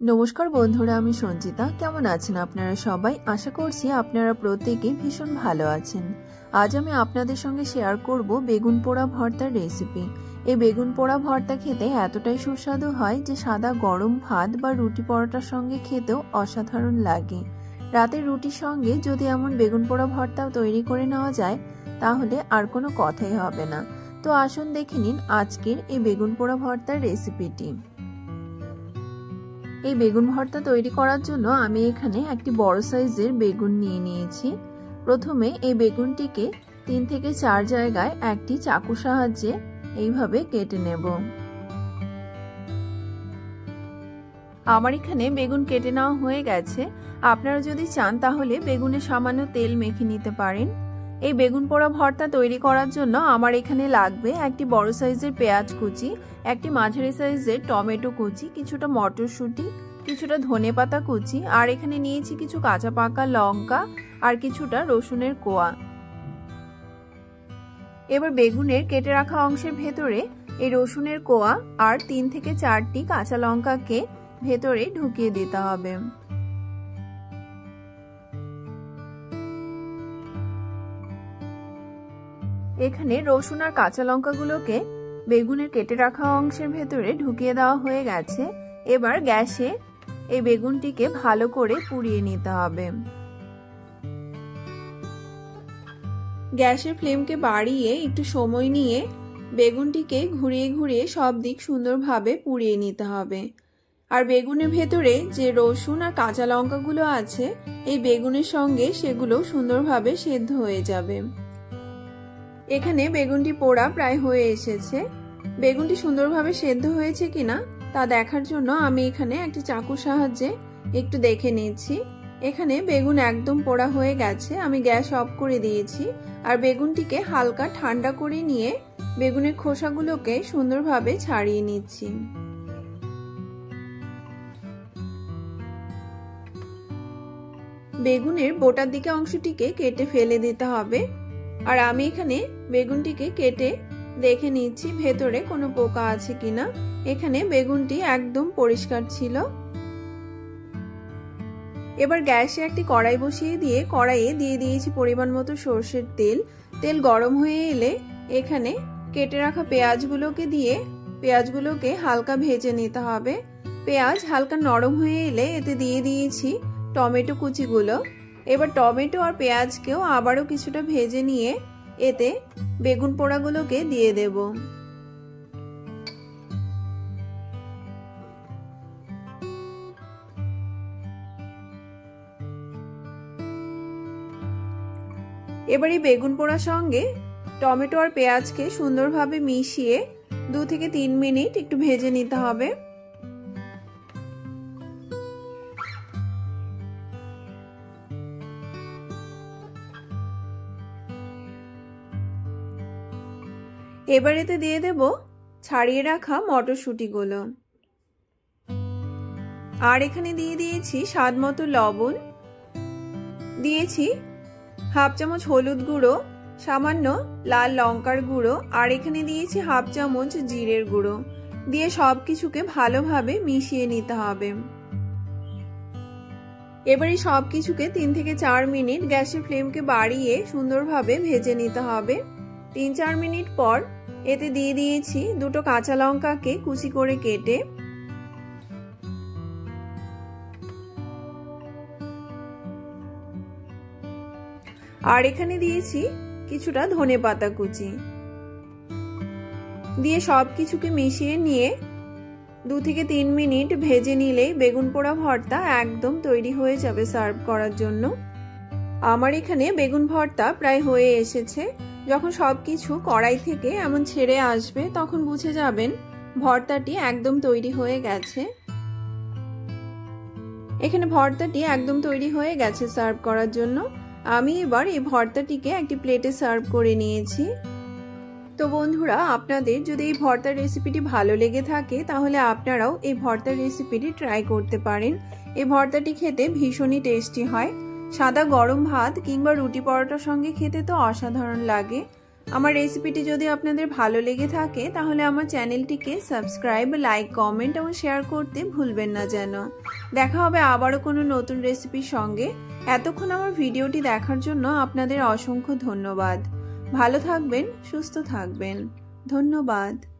নমস্কার বন্ধুরা, আমি সঞ্চিতা। কেমন আছেন আপনারা সবাই? আশা করছি আপনারা প্রত্যেকে ভীষণ ভালো আছেন। আজ আমি আপনাদের সঙ্গে শেয়ার করব বেগুন পোড়া ভর্তার রেসিপি। এই বেগুন পোড়া ভর্তা খেতে এতটাই সুস্বাদু হয় যে সাদা গরম ভাত বা রুটি পরোটার সঙ্গে খেতেও অসাধারণ লাগে। রাতের রুটির সঙ্গে যদি এমন বেগুন পোড়া ভর্তা তৈরি করে নেওয়া যায় তাহলে আর কোনো কথাই হবে না। তো আসুন দেখে নিন আজকের এই বেগুন পোড়া ভর্তার রেসিপিটি। এই বেগুন ভর্তা তৈরি করার জন্য আমি এখানে একটি বড় সাইজের বেগুন নিয়ে নিয়েছি। প্রথমে এই বেগুনটিকে 3 থেকে 4 জায়গায় একটি চাকুর সাহায্যে এইভাবে কেটে নেব। আমার এখানে বেগুন কেটে নেওয়া হয়ে গেছে। আপনারা যদি চান তাহলে বেগুনে সামান্য তেল মেখে নিতে পারেন। এই বেগুন পোড়া ভর্তা তৈরি করার জন্য আমার এখানে লাগবে একটি বড় সাইজের পেঁয়াজ কুচি, একটি মাঝারি সাইজের টমেটো কুচি, কিছুটা মটরশুঁটি, কিছুটা ধনেপাতা কুচি, আর এখানে নিয়েছি কিছু কাঁচা পাকা লঙ্কা আর কিছুটা রসুনের কোয়া। এবার বেগুনের কেটে রাখা অংশের ভেতরে এই রসুনের কোয়া আর 3 থেকে 4টি কাঁচা লঙ্কাকে ভেতরে ঢুকিয়ে দিতে হবে। এখানে রসুন আর কাঁচা লঙ্কাগুলোকে বেগুনের কেটে রাখা অংশের ভেতরে ঢুকিয়ে দেওয়া হয়ে গেছে। এবার গ্যাসে এই বেগুনটিকে ভালো করে পুড়িয়ে নিতে হবে। গ্যাসের ফ্লেমকে বাড়িয়ে একটু সময় নিয়ে বেগুনটিকে ঘুরিয়ে ঘুরিয়ে সব দিক সুন্দরভাবে পুড়িয়ে নিতে হবে। আর বেগুনের ভেতরে যে রসুন আর কাঁচা লঙ্কাগুলো আছে এই বেগুনের সঙ্গে সেগুলো সুন্দরভাবে সেদ্ধ হয়ে যাবে। এখানে বেগুনটি পোড়া প্রায় হয়ে এসেছে। বেগুনটি সুন্দরভাবে সেদ্ধ হয়েছে কিনা তা দেখার জন্য আমি এখানে একটি চাকুর সাহায্যে একটু দেখে নিচ্ছি। এখানে বেগুন একদম পোড়া হয়ে গেছে। আমি গ্যাস অফ করে দিয়েছি আর বেগুনটিকে হালকা ঠান্ডা করে নিয়ে বেগুনের খোসাগুলোকে সুন্দরভাবে ছাড়িয়ে নিচ্ছি। বেগুনের বোটার দিকে অংশটিকে কেটে ফেলে দিতে হবে। আর আমি এখানে বেগুনটিকে কেটে দেখে নিচ্ছি ভেতরে কোনো পোকা আছে কিনা। এখানে বেগুনটি একদম পরিষ্কার ছিল। এবার গ্যাসে একটি কড়াই বসিয়ে দিয়ে কড়াইয়ে দিয়ে দিয়েছি পরিমাণ মতো সরষের তেল। তেল গরম হয়ে এলে এখানে কেটে রাখা পেঁয়াজগুলোকে দিয়ে পেঁয়াজগুলোকে হালকা ভেজে নিতে হবে। পেঁয়াজ হালকা নরম হয়ে এলে এতে দিয়ে দিয়েছি টমেটো কুচিগুলো। এবার টমেটো আর পেঁয়াজকেও আবারও কিছুটা ভেজে নিয়ে এতে বেগুন পোড়াগুলোকে দিয়ে দেব। এবার এই বেগুন পোড়ার সঙ্গে টমেটো আর পেঁয়াজকে সুন্দরভাবে মিশিয়ে 2 থেকে 3 মিনিট একটু ভেজে নিতে হবে। এবার এতে দিয়ে দেব ছাড়িয়ে রাখা মটরশুঁটিগুলো। আর এখানে দিয়ে দিয়েছি স্বাদ মতো লবণ, দিয়েছি হাফ চামচ হলুদ গুঁড়ো, সামান্য লাল লঙ্কার গুঁড়ো, আর এখানে দিয়েছি হাফ চামচ জিরের গুঁড়ো। দিয়ে সবকিছুকে ভালোভাবে মিশিয়ে নিতে হবে। এবারে সবকিছুকে 3 থেকে 4 মিনিট গ্যাসের ফ্লেমকে বাড়িয়ে সুন্দরভাবে ভেজে নিতে হবে। 3-4 মিনিট পর এতে দিয়ে দিয়েছি 2টো কাঁচা লঙ্কাকে কুচি করে কেটে। আর এখানে দিয়েছি কিছুটা ধনেপাতা কুচি। দিয়ে সবকিছুকে মিশিয়ে নিয়ে 2 থেকে 3 মিনিট ভেজে নিলেই বেগুন পোড়া ভর্তা একদম তৈরি হয়ে যাবে সার্ভ করার জন্য। আমার এখানে বেগুন ভর্তা প্রায় হয়ে এসেছে। যখন সবকিছু কড়াই থেকে এমন ছেড়ে আসবে তখন বুঝে যাবেন ভর্তাটি একদম তৈরি হয়ে গেছে। এখানে ভর্তাটি একদম তৈরি হয়ে গেছে সার্ভ করার জন্য। আমি এবার এই ভর্তাটিকে একটি প্লেটে সার্ভ করে নিয়েছি। তো বন্ধুরা, আপনাদের যদি এই ভর্তার রেসিপিটি ভালো লেগে থাকে তাহলে আপনারাও এই ভর্তার রেসিপিটি ট্রাই করতে পারেন। এই ভর্তাটি খেতে ভীষণই টেস্টি হয়। সাদা গরম ভাত কিংবা রুটি পরোটার সঙ্গে খেতে তো অসাধারণ লাগে। আমার রেসিপিটি যদি আপনাদের ভালো লেগে থাকে তাহলে আমার চ্যানেলটিকে সাবস্ক্রাইব, লাইক, কমেন্ট এবং শেয়ার করতে ভুলবেন না যেন। দেখা হবে আবারও কোনো নতুন রেসিপির সঙ্গে। এতক্ষণ আমার ভিডিওটি দেখার জন্য আপনাদের অসংখ্য ধন্যবাদ। ভালো থাকবেন, সুস্থ থাকবেন। ধন্যবাদ।